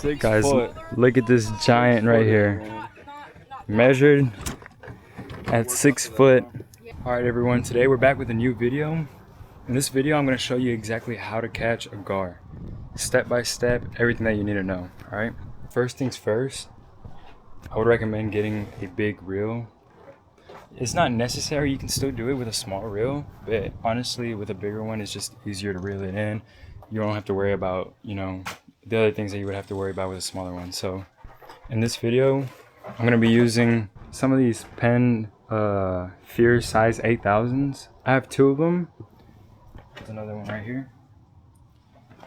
Guys, look at this giant right here. Measured at 6 foot. Alright everyone, today we're back with a new video. In this video I'm going to show you exactly how to catch a gar. Step by step, everything that you need to know. Alright, first things first, I would recommend getting a big reel. It's not necessary, you can still do it with a small reel, but honestly with a bigger one it's just easier to reel it in. You don't have to worry about, you know, the other things that you would have to worry about with a smaller one. So in this video I'm going to be using some of these Penn Fear size 8000s. I have 2 of them. There's another one right here.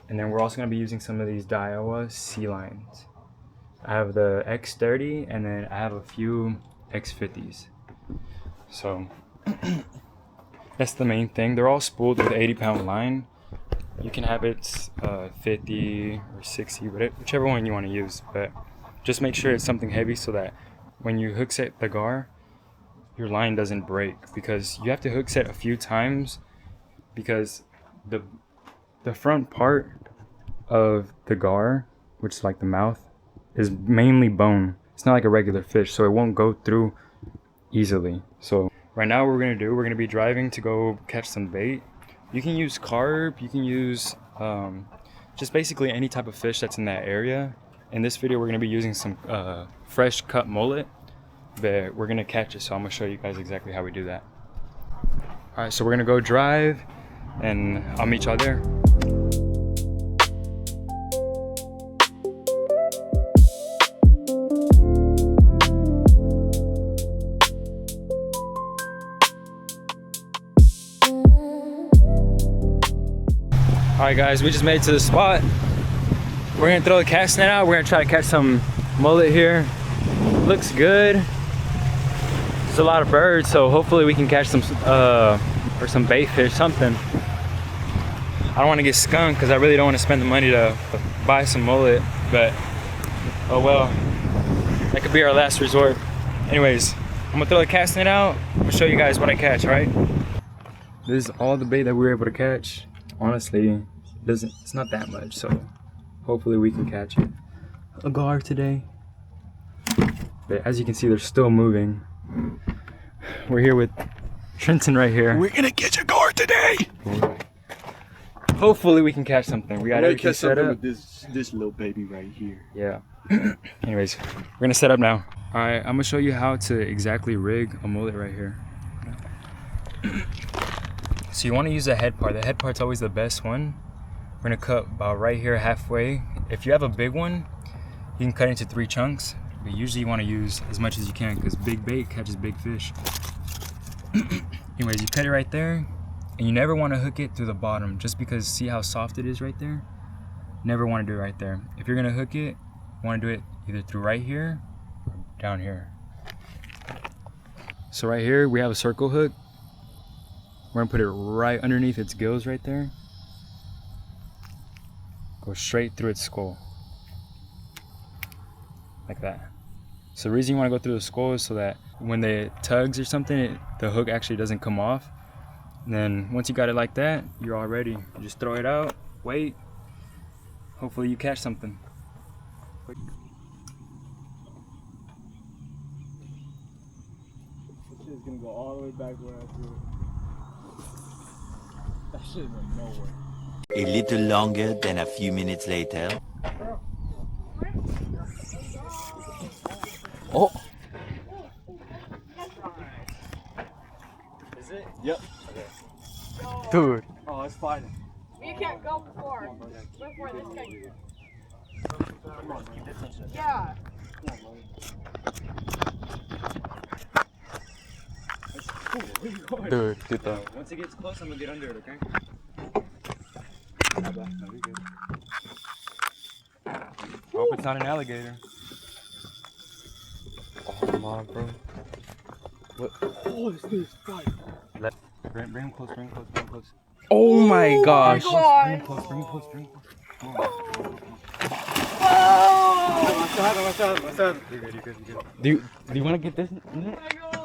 And then we're also going to be using some of these Daiwa Sea Lions. I have the X30 and then I have a few X50s. So that's the main thing. They're all spooled with 80-pound line. You can have it 50 or 60, whichever one you want to use. But just make sure it's something heavy so that when you hook set the gar, your line doesn't break, because you have to hook set a few times because the front part of the gar, which is like the mouth, is mainly bone. It's not like a regular fish, so it won't go through easily. So right now what we're going to be driving to go catch some bait. You can use carp, you can use just basically any type of fish that's in that area. In this video we're going to be using some fresh cut mullet, but we're going to catch it, so I'm going to show you guys exactly how we do that. Alright, so we're going to go drive and I'll meet y'all there. Alright guys, we just made it to the spot. We're gonna throw the cast net out. We're gonna try to catch some mullet here. Looks good. There's a lot of birds, so hopefully we can catch some or some bait fish, something. I don't want to get skunked because I really don't want to spend the money to buy some mullet, but oh well, that could be our last resort. Anyways, I'm gonna throw the cast net out. I'm gonna show you guys what I catch. Alright, this is all the bait that we were able to catch. Honestly, it's not that much, so hopefully we can catch it. A gar today. But as you can see, they're still moving. We're here with Trenton right here. We're gonna catch a gar today. Hopefully we can catch something. We got everything set up. With this little baby right here. Yeah. Anyways, we're gonna set up now. All right, I'm gonna show you how to exactly rig a mullet right here. So you want to use the head part. The head part's always the best one. We're gonna cut about right here halfway. If you have a big one, you can cut into 3 chunks. But usually you want to use as much as you can because big bait catches big fish. Anyways, you cut it right there, and you never want to hook it through the bottom, just because see how soft it is right there? Never want to do it right there. If you're gonna hook it, you want to do it either through right here or down here. So right here we have a circle hook. We're gonna put it right underneath its gills right there. Go straight through its skull. Like that. So the reason you wanna go through the skull is so that when it tugs or something, the hook actually doesn't come off. And then once you got it like that, you're all ready. You just throw it out, wait. Hopefully you catch something. This shit's gonna go all the way back where I threw it. That shit went nowhere. A little longer than a few minutes later. Oh! Is it? Yep. Okay. Dude. Oh, it's fine. You can't go before this guy. Come on, man. Yeah. Dude, get that. Once it gets close, I'm gonna get under it, okay? Hope it's not an alligator. Oh, come on, bro. What? Oh, this thing is fine. Bring him close, bring him close, bring him close. Oh my gosh. Bring him close, bring him close, bring him close. Come on. What's up? You're good, you're good, you're good. Do you want to get this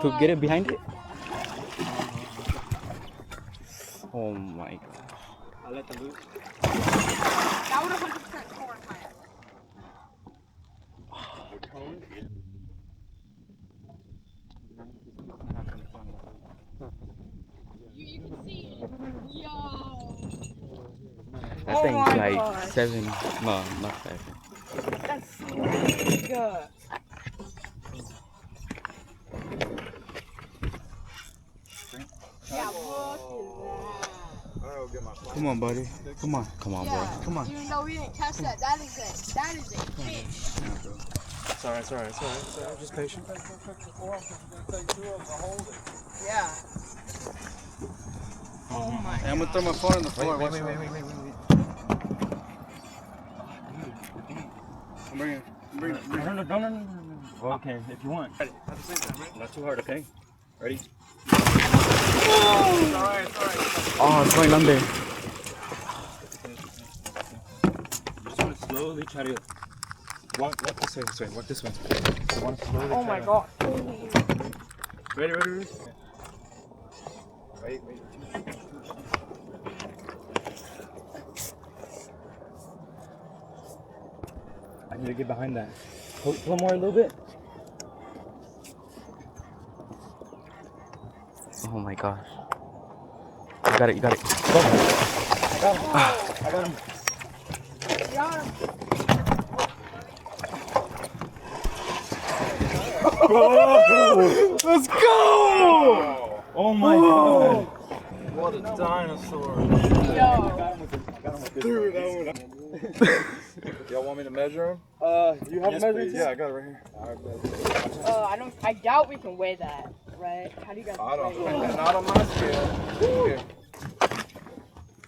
to get it behind it? Oh my god. I let them loose. That would 100% horrify us. like gosh. 7. No, not 7. That's big. Yeah, look at that. Come on, buddy. Come on. Come on, bro. Come on. Even though we didn't catch that, that is a fish. It's alright, it's alright, it's alright, it's alright. Just patient. Yeah. Oh my. Hey, I'm gonna throw my phone on the floor. Wait. I'm bringing it. No. Well, okay, if you want. Ready. At the same time, right? Not too hard, okay? Ready? It's alright, it's alright. Oh, it's going under. You just want to slowly try to walk this way, walk this way. You want to slowly Oh try my to- god. Ready? Wait. I need to get behind that. Pull more a little bit. Oh my gosh. You got it. Go. I got him. Let's go! Oh my god. What a dinosaur. Dude, that one. Y'all want me to measure him? You have Yes, a please. measure? Yeah, I got it right here. I doubt we can weigh that, right? How do you guys I weigh it? don't. Not on my scale. Here.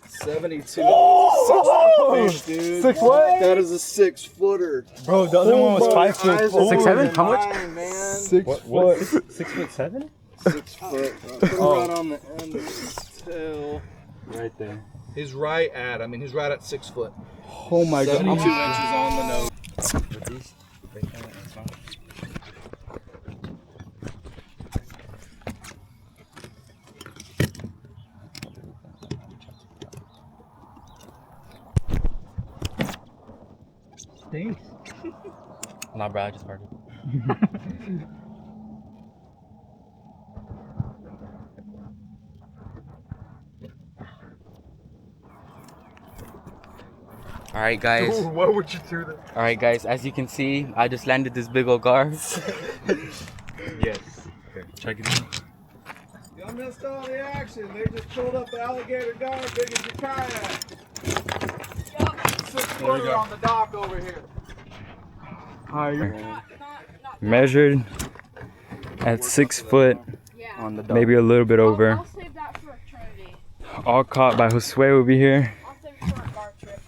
72. 6 foot fish, dude. 6 what? That is a 6-footer. Bro, the other one was 5 foot. 6'7"? How much? Man. 6 foot. 6'7"? 6 foot. Put him right on the end of his tail. Right there. He's right at 6 foot. Oh my 72 god. inches on the nose. With these? Right there, that's fine. Stinks. Nah, bro, I just farted. Alright, guys. Ooh, why would you do that? Alright, guys. As you can see, I just landed this big old gar. Yes. Okay, check it out. Y'all missed all the action. They just pulled up the alligator gar big as your kayak. 6-footer on the dock over here. Measured at 6 foot, Yeah. On the dog. maybe a little bit over. I'll save that for eternity. All caught by Josue over here. I'll save it for a bar trip.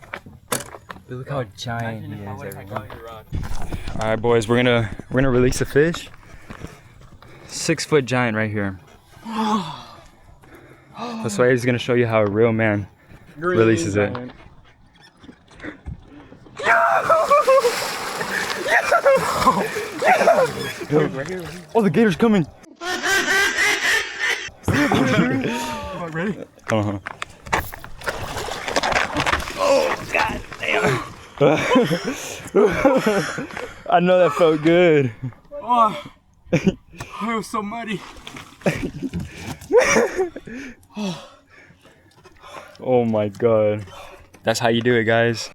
Look how giant he is, everyone. All right, boys, we're gonna release a fish. 6 foot giant right here. Josue is gonna show you how a real man releases it. Oh, the gator's coming. Ready? Uh-huh. I know that felt good. Oh, it was so muddy. Oh my god. That's how you do it, guys.